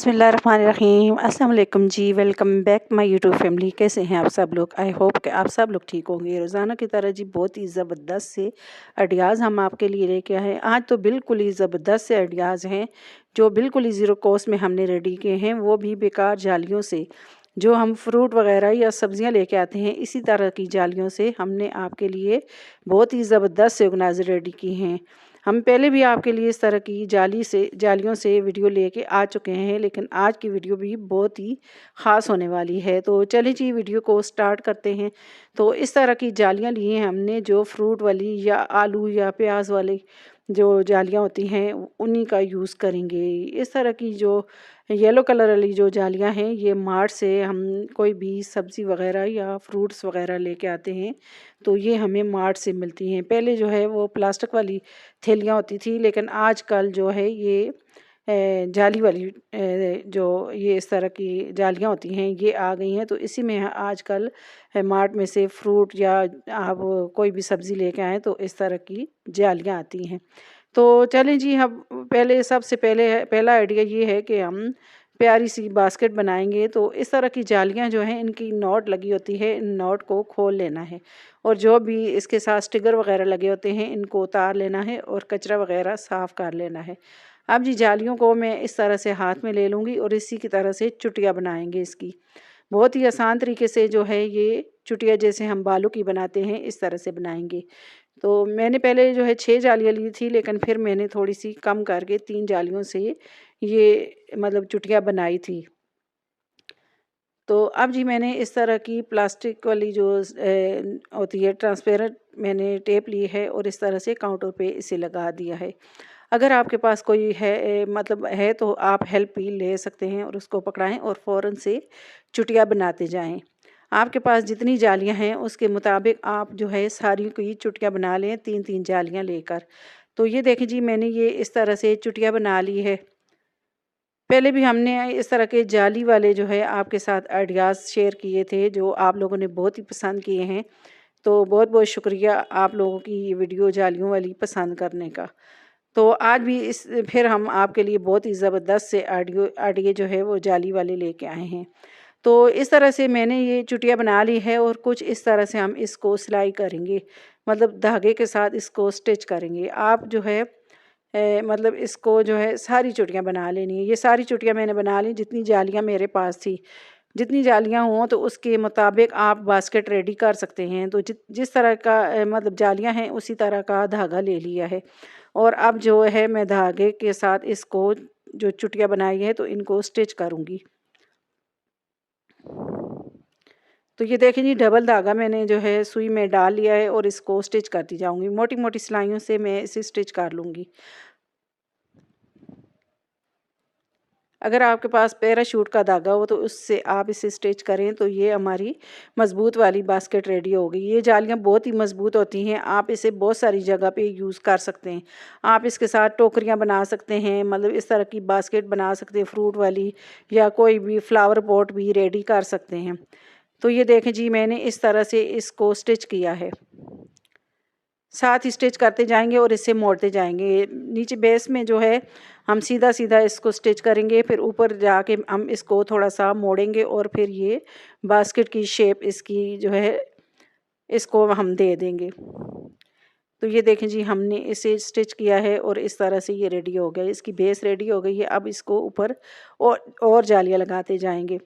बिस्मिल्लाहिर्रहमानिर्रहीम। अस्सलाम वालेकुम जी, welcome back my YouTube family. कैसे हैं आप सब लोग? आई होप कि आप सब लोग ठीक होंगे। रोज़ाना की तरह जी बहुत ही ज़बरदस्त से आइडियाज़ हम आपके लिए लेके आए हैं। आज तो बिल्कुल ही ज़बरदस्त से आइडियाज़ हैं जो बिल्कुल ही ज़ीरो कॉस्ट में हमने रेडी किए हैं, वो भी बेकार जालियों से। जो हम फ्रूट वगैरह या सब्जियां लेके आते हैं, इसी तरह की जालियों से हमने आपके लिए बहुत ही ज़बरदस्त से ऑर्गेनाइज़र रेडी की हैं। हम पहले भी आपके लिए इस तरह की जालियों से वीडियो लेके आ चुके हैं, लेकिन आज की वीडियो भी बहुत ही ख़ास होने वाली है। तो चलिए जी वीडियो को स्टार्ट करते हैं। तो इस तरह की जालियां ली हैं हमने, जो फ्रूट वाली या आलू या प्याज वाली जो जालियां होती हैं उन्हीं का यूज़ करेंगे। इस तरह की जो येलो कलर वाली जो जालियां हैं, ये मार्ट से हम कोई भी सब्ज़ी वगैरह या फ्रूट्स वगैरह लेके आते हैं तो ये हमें मार्ट से मिलती हैं। पहले जो है वो प्लास्टिक वाली थैलियाँ होती थी, लेकिन आजकल जो है ये जाली वाली जो ये इस तरह की जालियाँ होती हैं ये आ गई हैं। तो इसी में आजकल मार्ट में से फ्रूट या आप कोई भी सब्ज़ी लेके आएँ तो इस तरह की जालियाँ आती हैं। तो चलें जी, हम पहले सबसे पहले पहला आइडिया ये है कि हम प्यारी सी बास्केट बनाएंगे। तो इस तरह की जालियाँ जो हैं इनकी नॉट लगी होती है, इन नॉट को खोल लेना है और जो भी इसके साथ स्टिकर वगैरह लगे होते हैं इनको उतार लेना है और कचरा वगैरह साफ़ कर लेना है। अब जी जालियों को मैं इस तरह से हाथ में ले लूँगी और इसी की तरह से चुटिया बनाएंगे इसकी। बहुत ही आसान तरीके से जो है ये चुटिया जैसे हम बालों की बनाते हैं इस तरह से बनाएंगे। तो मैंने पहले जो है 6 जालियाँ ली थी, लेकिन फिर मैंने थोड़ी-सी कम करके 3 जालियों से ये मतलब चुटिया बनाई थी। तो अब जी मैंने इस तरह की प्लास्टिक वाली जो होती है ट्रांसपेरेंट, मैंने टेप ली है और इस तरह से काउंटर पे इसे लगा दिया है। अगर आपके पास कोई है मतलब है तो आप हेल्प भी ले सकते हैं और उसको पकड़ाएँ और फ़ौरन से चुटिया बनाते जाएँ। आपके पास जितनी जालियाँ हैं उसके मुताबिक आप जो है सारी की चुटिया बना लें 3-3 जालियाँ लेकर। तो ये देखें जी मैंने ये इस तरह से चुटिया बना ली है। पहले भी हमने इस तरह के जाली वाले जो है आपके साथ आइडियाज़ शेयर किए थे, जो आप लोगों ने बहुत ही पसंद किए हैं। तो बहुत-बहुत शुक्रिया आप लोगों की ये वीडियो जालियों वाली पसंद करने का। तो आज भी इस फिर हम आपके लिए बहुत ही ज़बरदस्त से आइडिया जो है वो जाली वाले लेके आए हैं। तो इस तरह से मैंने ये चुटिया बना ली है और कुछ इस तरह से हम इसको सिलाई करेंगे, मतलब धागे के साथ इसको स्टिच करेंगे। आप जो है मतलब इसको जो है सारी चुटियाँ बना लेनी है। ये सारी चुटियाँ मैंने बना ली जितनी जालियाँ मेरे पास थी। जितनी जालियाँ हों तो उसके मुताबिक आप बास्केट रेडी कर सकते हैं। तो जिस तरह का मतलब जालियाँ हैं उसी तरह का धागा ले लिया है और अब जो है मैं धागे के साथ इसको जो चुटिया बनाई है तो इनको स्टिच करूँगी। तो ये देखें जी डबल धागा मैंने जो है सुई में डाल लिया है और इसको स्टिच करती जाऊँगी। मोटी-मोटी सिलाइयों से मैं इसे स्टिच कर लूँगी। अगर आपके पास पैराशूट का धागा हो तो उससे आप इसे स्टिच करें तो ये हमारी मज़बूत वाली बास्केट रेडी हो गई। ये जालियाँ बहुत ही मज़बूत होती हैं, आप इसे बहुत सारी जगह पे यूज़ कर सकते हैं। आप इसके साथ टोकरियाँ बना सकते हैं, मतलब इस तरह की बास्केट बना सकते हैं फ्रूट वाली, या कोई भी फ्लावर पॉट भी रेडी कर सकते हैं। तो ये देखें जी मैंने इस तरह से इसको स्टिच किया है। साथ ही स्टिच करते जाएंगे और इसे मोड़ते जाएंगे। नीचे बेस में जो है हम सीधा सीधा इसको स्टिच करेंगे, फिर ऊपर जाके हम इसको थोड़ा सा मोड़ेंगे और फिर ये बास्केट की शेप इसकी जो है इसको हम दे देंगे। तो ये देखें जी हमने इसे स्टिच किया है और इस तरह से ये रेडी हो गया, इसकी बेस रेडी हो गई है। अब इसको ऊपर और जालियाँ लगाते जाएंगे।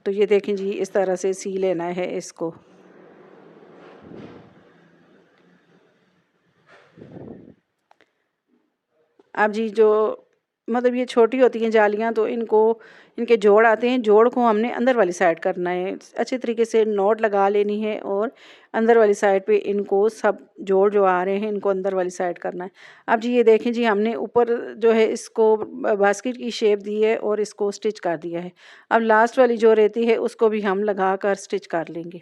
तो ये देखें जी इस तरह से सी लेना है इसको। अब जी जो मतलब ये छोटी होती हैं जालियाँ, तो इनको इनके जोड़ आते हैं, जोड़ को हमने अंदर वाली साइड करना है, अच्छे तरीके से नॉट लगा लेनी है और अंदर वाली साइड पे इनको सब जोड़ जो आ रहे हैं इनको अंदर वाली साइड करना है। अब जी ये देखें जी हमने ऊपर जो है इसको बास्केट की शेप दी है और इसको स्टिच कर दिया है। अब लास्ट वाली जो रहती है उसको भी हम लगा कर स्टिच कर लेंगे।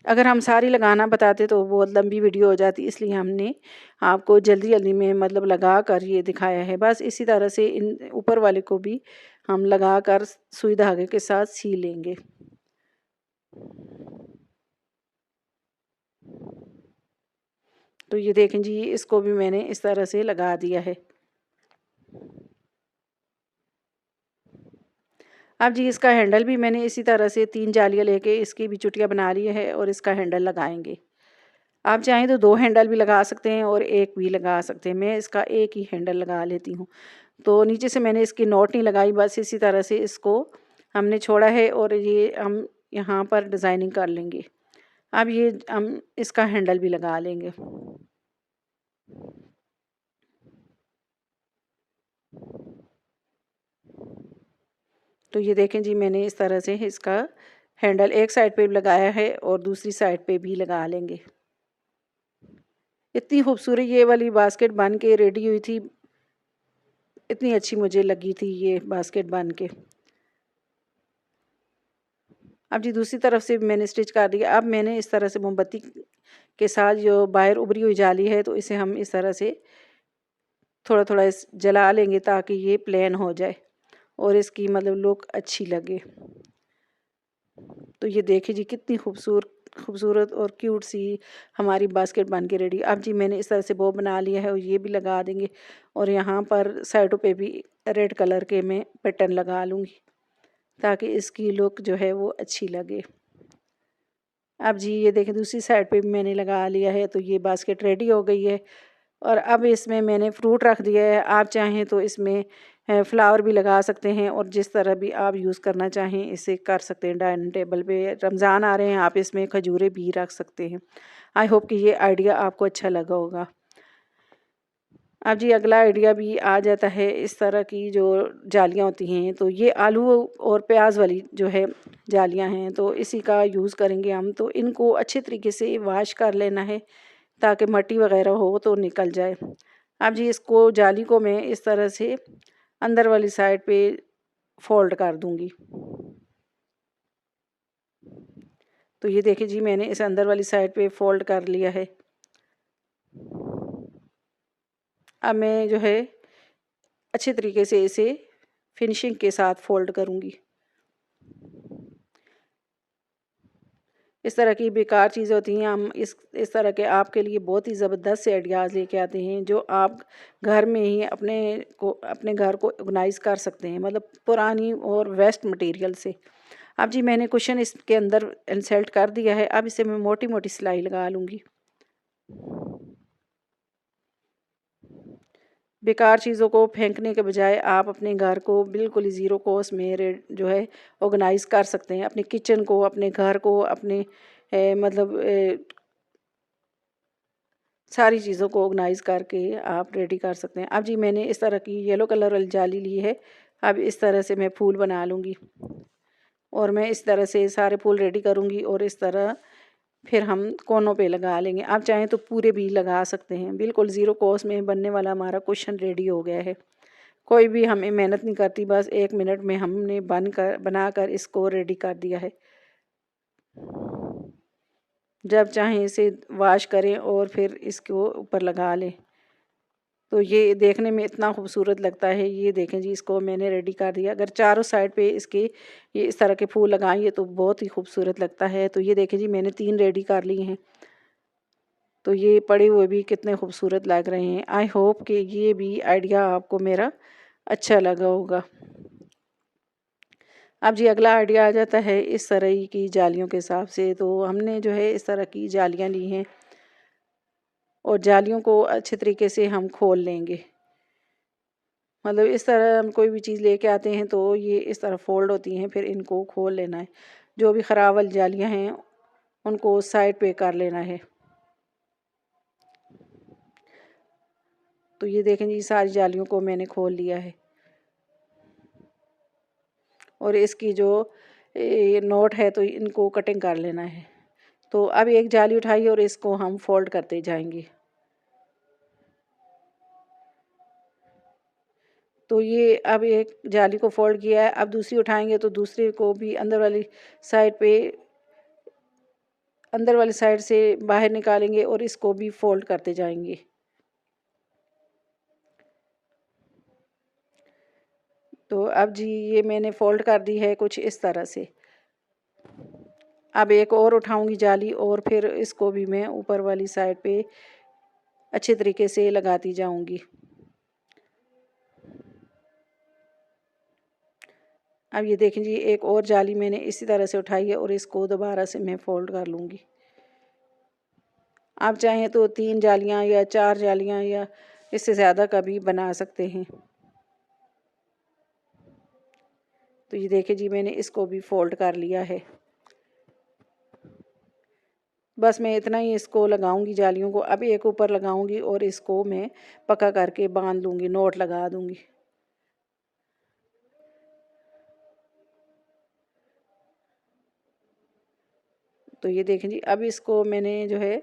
अगर हम सारी लगाना बताते तो बहुत लंबी वीडियो हो जाती, इसलिए हमने आपको जल्दी जल्दी में मतलब लगा कर ये दिखाया है। बस इसी तरह से इन ऊपर वाले को भी हम लगा कर सुई धागे के साथ सी लेंगे। तो ये देखें जी इसको भी मैंने इस तरह से लगा दिया है। अब जी इसका हैंडल भी मैंने इसी तरह से 3 जालियाँ लेके इसकी भी चुटिया बना ली है और इसका हैंडल लगाएंगे। आप चाहें तो 2 हैंडल भी लगा सकते हैं और 1 भी लगा सकते हैं। मैं इसका 1 ही हैंडल लगा लेती हूँ। तो नीचे से मैंने इसकी नॉट नहीं लगाई, बस इसी तरह से इसको हमने छोड़ा है और ये हम यहाँ पर डिज़ाइनिंग कर लेंगे। अब ये हम इसका हैंडल भी लगा लेंगे। तो ये देखें जी, मैंने इस तरह से इसका हैंडल एक साइड पे भी लगाया है और दूसरी साइड पे भी लगा लेंगे। इतनी खूबसूरत ये वाली बास्केट बन के रेडी हुई थी, इतनी अच्छी मुझे लगी थी ये बास्केट बन के। अब जी दूसरी तरफ से भी मैंने स्टिच कर दिया। अब मैंने इस तरह से मोमबत्ती के साथ जो बाहर उभरी हुई जाली है, तो इसे हम इस तरह से थोड़ा थोड़ा इस जला लेंगे ताकि ये प्लेन हो जाए और इसकी मतलब लुक अच्छी लगे। तो ये देखिए जी, कितनी खूबसूरत और क्यूट सी हमारी बास्केट बन के रेडी। अब जी मैंने इस तरह से बो बना लिया है और ये भी लगा देंगे और यहाँ पर साइडों पे भी रेड कलर के मैं पैटर्न लगा लूँगी ताकि इसकी लुक जो है वो अच्छी लगे। अब जी ये देखें, दूसरी साइड पे भी मैंने लगा लिया है, तो ये बास्केट रेडी हो गई है। और अब इसमें मैंने फ्रूट रख दिया है। आप चाहें तो इसमें फ्लावर भी लगा सकते हैं और जिस तरह भी आप यूज़ करना चाहें इसे कर सकते हैं। डाइनिंग टेबल पे रमज़ान आ रहे हैं, आप इसमें खजूरें भी रख सकते हैं। आई होप कि ये आइडिया आपको अच्छा लगा होगा। अब जी अगला आइडिया भी आ जाता है। इस तरह की जो जालियाँ होती हैं, तो ये आलू और प्याज वाली जो है जालियाँ हैं, तो इसी का यूज़ करेंगे हम। तो इनको अच्छे तरीके से वॉश कर लेना है ताकि मट्टी वगैरह हो तो निकल जाए। अब जी इसको जाली को मैं इस तरह से अंदर वाली साइड पे फोल्ड कर दूंगी। तो ये देखिए जी, मैंने इस अंदर वाली साइड पे फोल्ड कर लिया है। अब मैं जो है अच्छे तरीके से इसे फिनिशिंग के साथ फोल्ड करूंगी। इस तरह की बेकार चीज़ें होती हैं, हम इस तरह के आपके लिए बहुत ही ज़बरदस्त से आइडियाज़ लेके आते हैं जो आप घर में ही अपने घर को ऑर्गेनाइज़ कर सकते हैं, मतलब पुरानी और वेस्ट मटेरियल से। अब जी मैंने कुशन इसके अंदर इंसर्ट कर दिया है। अब इसे मैं मोटी मोटी सिलाई लगा लूँगी। बेकार चीज़ों को फेंकने के बजाय आप अपने घर को बिल्कुल ही ज़ीरो कॉस्ट में जो है ऑर्गेनाइज़ कर सकते हैं। अपने किचन को, अपने घर को, अपने मतलब सारी चीज़ों को ऑर्गेनाइज़ करके आप रेडी कर सकते हैं। अब जी मैंने इस तरह की येलो कलर वाली जाली ली है। अब इस तरह से मैं फूल बना लूँगी और मैं इस तरह से सारे फूल रेडी करूँगी और इस तरह फिर हम कोनों पे लगा लेंगे। आप चाहें तो पूरे भी लगा सकते हैं। बिल्कुल ज़ीरो कॉस्ट में बनने वाला हमारा कुशन रेडी हो गया है। कोई भी हमें मेहनत नहीं करती, बस 1 मिनट में हमने बनाकर इसको रेडी कर दिया है। जब चाहें इसे वॉश करें और फिर इसको ऊपर लगा लें। तो ये देखने में इतना खूबसूरत लगता है। ये देखें जी, इसको मैंने रेडी कर दिया। अगर चारों साइड पे इसके ये इस तरह के फूल लगाएंगे तो बहुत ही खूबसूरत लगता है। तो ये देखें जी, मैंने 3 रेडी कर लिए हैं। तो ये पड़े हुए भी कितने खूबसूरत लग रहे हैं। आई होप कि ये भी आइडिया आपको मेरा अच्छा लगा होगा। अब जी अगला आइडिया आ जाता है इस तरह की जालियों के हिसाब से। तो हमने जो है इस तरह की जालियाँ ली हैं और जालियों को अच्छे तरीके से हम खोल लेंगे। मतलब इस तरह हम कोई भी चीज़ लेके आते हैं तो ये इस तरह फोल्ड होती हैं, फिर इनको खोल लेना है। जो भी ख़राब वाली जालियाँ हैं उनको साइड पे कर लेना है। तो ये देखें जी, सारी जालियों को मैंने खोल लिया है और इसकी जो नोट है तो इनको कटिंग कर लेना है। तो अब एक जाली उठाई और इसको हम फोल्ड करते जाएंगे। तो ये अब एक जाली को फोल्ड किया है। अब दूसरी उठाएंगे तो दूसरे को भी अंदर वाली साइड से बाहर निकालेंगे और इसको भी फोल्ड करते जाएंगे। तो अब जी ये मैंने फोल्ड कर दी है कुछ इस तरह से। अब एक और उठाऊंगी जाली और फिर इसको भी मैं ऊपर वाली साइड पे अच्छे तरीके से लगाती जाऊंगी। अब ये देखें जी, एक और जाली मैंने इसी तरह से उठाई है और इसको दोबारा से मैं फोल्ड कर लूँगी। आप चाहें तो 3 जालियाँ या 4 जालियाँ या इससे ज़्यादा का भी बना सकते हैं। तो ये देखिए जी, मैंने इसको भी फोल्ड कर लिया है। बस मैं इतना ही इसको लगाऊंगी जालियों को। अब एक ऊपर लगाऊंगी और इसको मैं पक्का करके बांध लूँगी, नोट लगा दूँगी। तो ये देखें जी, अब इसको मैंने जो है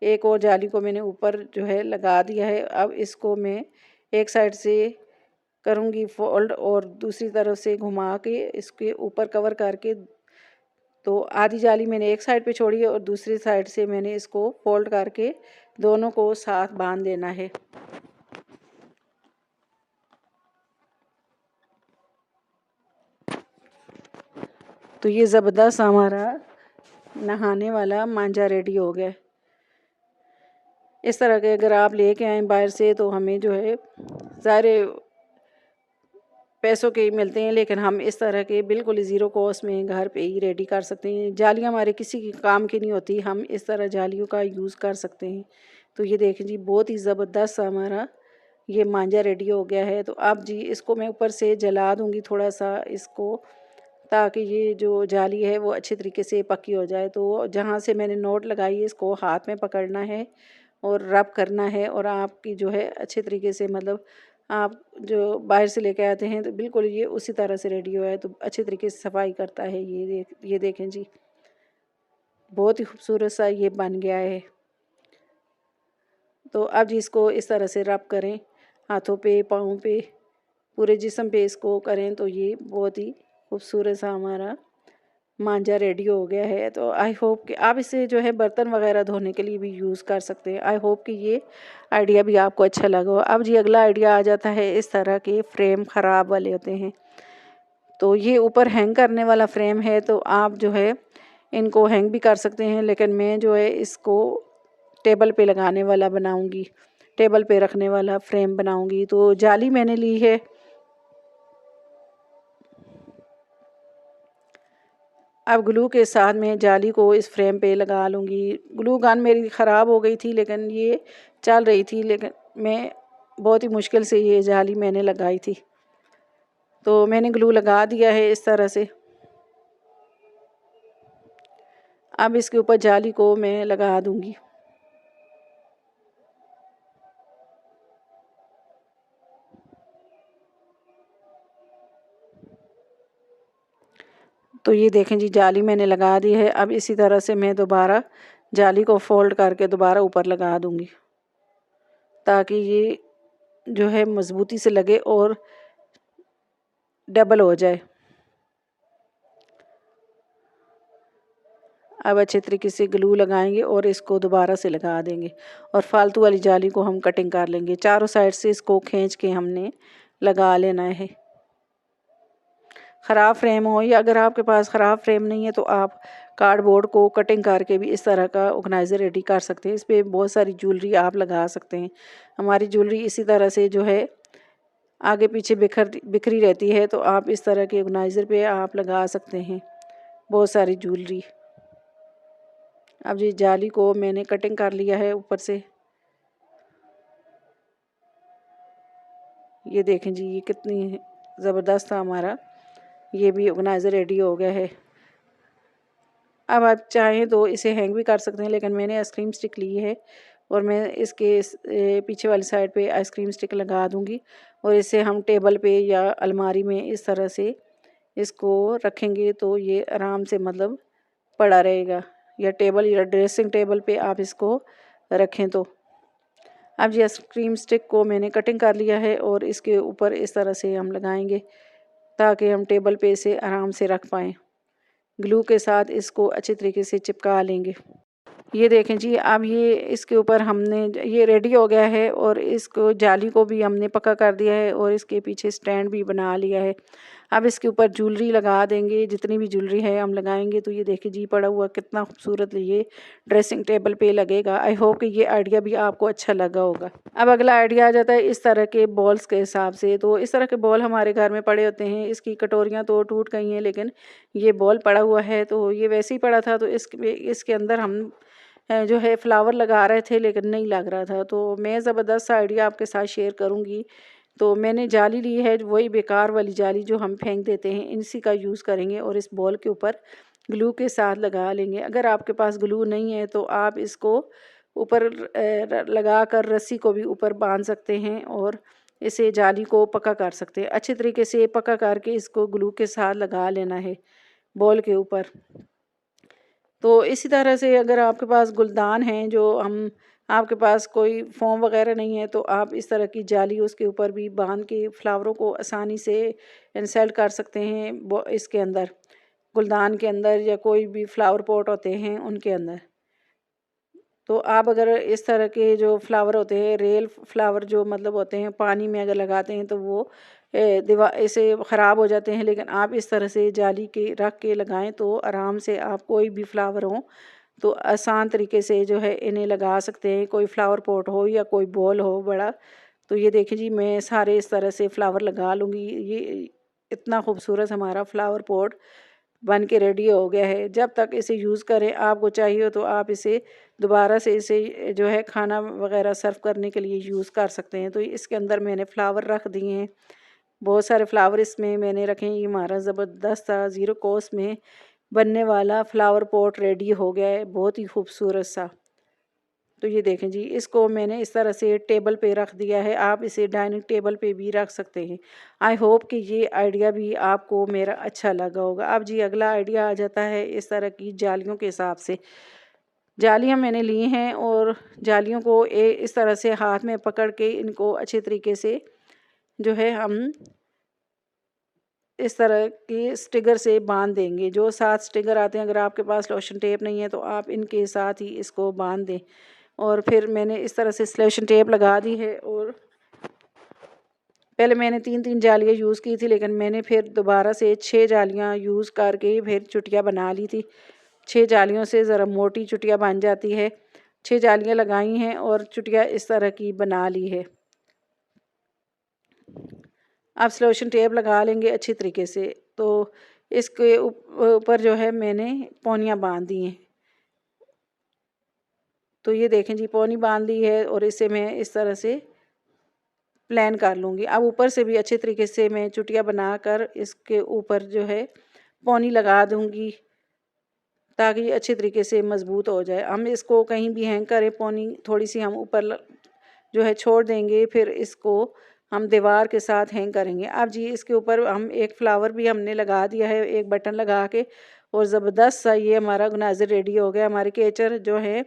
एक और जाली को मैंने ऊपर जो है लगा दिया है। अब इसको मैं एक साइड से करूँगी फोल्ड और दूसरी तरफ से घुमा के इसके ऊपर कवर करके, तो आधी जाली मैंने एक साइड पे छोड़ी है और दूसरी साइड से मैंने इसको फोल्ड करके दोनों को साथ बांध देना है। तो ये ज़बरदस्त हमारा नहाने वाला मांझा रेडी हो गया। इस तरह के अगर आप लेके आएँ बाहर से तो हमें जो है सारे पैसों के ही मिलते हैं, लेकिन हम इस तरह के बिल्कुल ज़ीरो कॉस्ट में घर पे ही रेडी कर सकते हैं। जालियाँ हमारे किसी की काम की नहीं होती, हम इस तरह जालियों का यूज़ कर सकते हैं। तो ये देखें जी, बहुत ही ज़बरदस्त हमारा ये मांझा रेडी हो गया है। तो अब जी इसको मैं ऊपर से जला दूँगी थोड़ा सा इसको, ताकि ये जो जाली है वो अच्छे तरीके से पक्की हो जाए। तो जहाँ से मैंने नोट लगाई है इसको हाथ में पकड़ना है और रब करना है, और आपकी जो है अच्छे तरीके से, मतलब आप जो बाहर से लेके आते हैं तो बिल्कुल ये उसी तरह से रेडी हुआ है, तो अच्छे तरीके से सफाई करता है। ये देखें जी, बहुत ही खूबसूरत सा ये बन गया है। तो अब जी इसको इस तरह से रब करें हाथों पे, पाँव पे, पूरे जिस्म पे इसको करें, तो ये बहुत ही खूबसूरत सा हमारा मांझा रेडी हो गया है। तो आई होप कि आप इसे जो है बर्तन वगैरह धोने के लिए भी यूज़ कर सकते हैं। आई होप कि ये आइडिया भी आपको अच्छा लगा हो। अब जी अगला आइडिया आ जाता है, इस तरह के फ्रेम ख़राब वाले होते हैं, तो ये ऊपर हैंग करने वाला फ्रेम है, तो आप जो है इनको हैंग भी कर सकते हैं, लेकिन मैं जो है इसको टेबल पे लगाने वाला बनाऊंगी, टेबल पे रखने वाला फ्रेम बनाऊंगी। तो जाली मैंने ली है। अब ग्लू के साथ मैं जाली को इस फ्रेम पे लगा लूँगी। ग्लू गन मेरी ख़राब हो गई थी, लेकिन ये चल रही थी, लेकिन मैं बहुत ही मुश्किल से ये जाली मैंने लगाई थी। तो मैंने ग्लू लगा दिया है इस तरह से। अब इसके ऊपर जाली को मैं लगा दूँगी। तो ये देखें जी, जाली मैंने लगा दी है। अब इसी तरह से मैं दोबारा जाली को फोल्ड करके दोबारा ऊपर लगा दूँगी, ताकि ये जो है मज़बूती से लगे और डबल हो जाए। अब अच्छे तरीके से ग्लू लगाएंगे और इसको दोबारा से लगा देंगे, और फालतू वाली जाली को हम कटिंग कर लेंगे। चारों साइड से इसको खींच के हमने लगा लेना है। ख़राब फ्रेम हो, या अगर आपके पास ख़राब फ्रेम नहीं है तो आप कार्डबोर्ड को कटिंग करके भी इस तरह का ऑर्गेनाइज़र रेडी कर सकते हैं। इस पर बहुत सारी ज्वेलरी आप लगा सकते हैं। हमारी ज्वेलरी इसी तरह से जो है आगे पीछे बिखरी रहती है, तो आप इस तरह के ऑर्गेनाइज़र पे आप लगा सकते हैं बहुत सारी ज्वेलरी। अब ये जाली को मैंने कटिंग कर लिया है ऊपर से। ये देखें जी, ये कितनी ज़बरदस्त था हमारा ये भी ऑर्गेनाइज़र रेडी हो गया है। अब आप चाहें तो इसे हैंग भी कर सकते हैं, लेकिन मैंने आइसक्रीम स्टिक ली है और मैं इसके पीछे वाली साइड पे आइसक्रीम स्टिक लगा दूंगी, और इसे हम टेबल पे या अलमारी में इस तरह से इसको रखेंगे तो ये आराम से मतलब पड़ा रहेगा, या टेबल या ड्रेसिंग टेबल पे आप इसको रखें। तो अब ये आइसक्रीम स्टिक को मैंने कटिंग कर लिया है और इसके ऊपर इस तरह से हम लगाएंगे, ताकि हम टेबल पे इसे आराम से रख पाएँ। ग्लू के साथ इसको अच्छे तरीके से चिपका लेंगे। ये देखें जी, अब ये इसके ऊपर हमने ये रेडी हो गया है, और इसको जाली को भी हमने पक्का कर दिया है और इसके पीछे स्टैंड भी बना लिया है। अब इसके ऊपर ज्वेलरी लगा देंगे, जितनी भी ज्वेलरी है हम लगाएंगे। तो ये देखिए जी पड़ा हुआ कितना खूबसूरत ये ड्रेसिंग टेबल पे लगेगा। आई होप कि ये आइडिया भी आपको अच्छा लगा होगा। अब अगला आइडिया आ जाता है इस तरह के बॉल्स के हिसाब से। तो इस तरह के बॉल हमारे घर में पड़े होते हैं। इसकी कटोरियाँ तो टूट गई हैं, लेकिन ये बॉल पड़ा हुआ है। तो ये वैसे ही पड़ा था, तो इसके अंदर हम जो है फ्लावर लगा रहे थे, लेकिन नहीं लग रहा था। तो मैं ज़बरदस्त आइडिया आपके साथ शेयर करूँगी। तो मैंने जाली ली है, वही बेकार वाली जाली जो हम फेंक देते हैं, इसी का यूज़ करेंगे और इस बॉल के ऊपर ग्लू के साथ लगा लेंगे। अगर आपके पास ग्लू नहीं है तो आप इसको ऊपर लगा कर रस्सी को भी ऊपर बांध सकते हैं और इसे जाली को पक्का कर सकते हैं। अच्छे तरीके से पक्का करके इसको ग्लू के साथ लगा लेना है बॉल के ऊपर। तो इसी तरह से अगर आपके पास गुलदान हैं, जो हम आपके पास कोई फॉर्म वगैरह नहीं है, तो आप इस तरह की जाली उसके ऊपर भी बांध के फ्लावरों को आसानी से इंसर्ट कर सकते हैं इसके अंदर, गुलदान के अंदर या कोई भी फ्लावर पॉट होते हैं उनके अंदर। तो आप अगर इस तरह के जो फ्लावर होते हैं, रियल फ्लावर जो मतलब होते हैं, पानी में अगर लगाते हैं तो वो दीवार ऐसे ख़राब हो जाते हैं। लेकिन आप इस तरह से जाली के रख के लगाएं तो आराम से आप कोई भी फ्लावर हो तो आसान तरीके से जो है इन्हें लगा सकते हैं। कोई फ्लावर पॉट हो या कोई बॉल हो बड़ा। तो ये देखिए जी मैं सारे इस तरह से फ्लावर लगा लूँगी। ये इतना खूबसूरत हमारा फ्लावर पॉट बन के रेडी हो गया है। जब तक इसे यूज़ करें, आपको चाहिए तो आप इसे दोबारा से इसे जो है खाना वगैरह सर्व करने के लिए यूज़ कर सकते हैं। तो इसके अंदर मैंने फ्लावर रख दिए हैं, बहुत सारे फ्लावर इसमें मैंने रखे हैं। ये हमारा ज़बरदस्त सा ज़ीरो कॉस्ट में बनने वाला फ्लावर पॉट रेडी हो गया है, बहुत ही खूबसूरत सा। तो ये देखें जी, इसको मैंने इस तरह से टेबल पे रख दिया है। आप इसे डाइनिंग टेबल पे भी रख सकते हैं। आई होप कि ये आइडिया भी आपको मेरा अच्छा लगा होगा। अब जी अगला आइडिया आ जाता है इस तरह की जालियों के हिसाब से। जालियाँ मैंने ली हैं और जालियों को इस तरह से हाथ में पकड़ के इनको अच्छे तरीके से जो है हम इस तरह की स्टिगर से बांध देंगे। जो 7 स्टिगर आते हैं, अगर आपके पास लोशन टेप नहीं है तो आप इनके साथ ही इसको बांध दें। और फिर मैंने इस तरह से लोशन टेप लगा दी है। और पहले मैंने 3-3 जालियाँ यूज़ की थी, लेकिन मैंने फिर दोबारा से 6 जालियाँ यूज़ करके फिर चुटिया बना ली थी। 6 जालियों से ज़रा मोटी चुटिया बन जाती है। 6 जालियाँ लगाई हैं और चुटिया इस तरह की बना ली है। आप सलोशन टेप लगा लेंगे अच्छी तरीके से। तो इसके ऊपर जो है मैंने पौनियाँ बांध दी हैं। तो ये देखें जी पौनी बांध ली है और इसे मैं इस तरह से प्लान कर लूँगी। अब ऊपर से भी अच्छे तरीके से मैं चुटिया बनाकर इसके ऊपर जो है पौनी लगा दूँगी, ताकि अच्छे तरीके से मज़बूत हो जाए। हम इसको कहीं भी हैंग करें, पौनी थोड़ी सी हम ऊपर जो है छोड़ देंगे, फिर इसको हम दीवार के साथ हैंग करेंगे। अब जी इसके ऊपर हम एक फ्लावर भी हमने लगा दिया है, एक बटन लगा के, और ज़बरदस्त सा ये हमारा गुनाज़िर रेडी हो गया। हमारे केचर जो है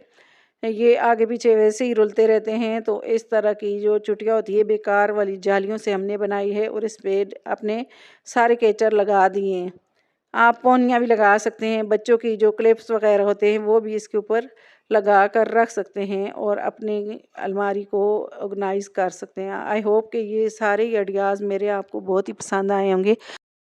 ये आगे पीछे वैसे ही रुलते रहते हैं। तो इस तरह की जो चुटिया होती है बेकार वाली जालियों से हमने बनाई है और इस पे अपने सारे केचर लगा दिए हैं। आप पौनियाँ भी लगा सकते हैं, बच्चों की जो क्लिप्स वगैरह होते हैं वो भी इसके ऊपर लगा कर रख सकते हैं और अपनी अलमारी को ऑर्गेनाइज़ कर सकते हैं। आई होप कि ये सारे आइडियाज़ मेरे आपको बहुत ही पसंद आए होंगे।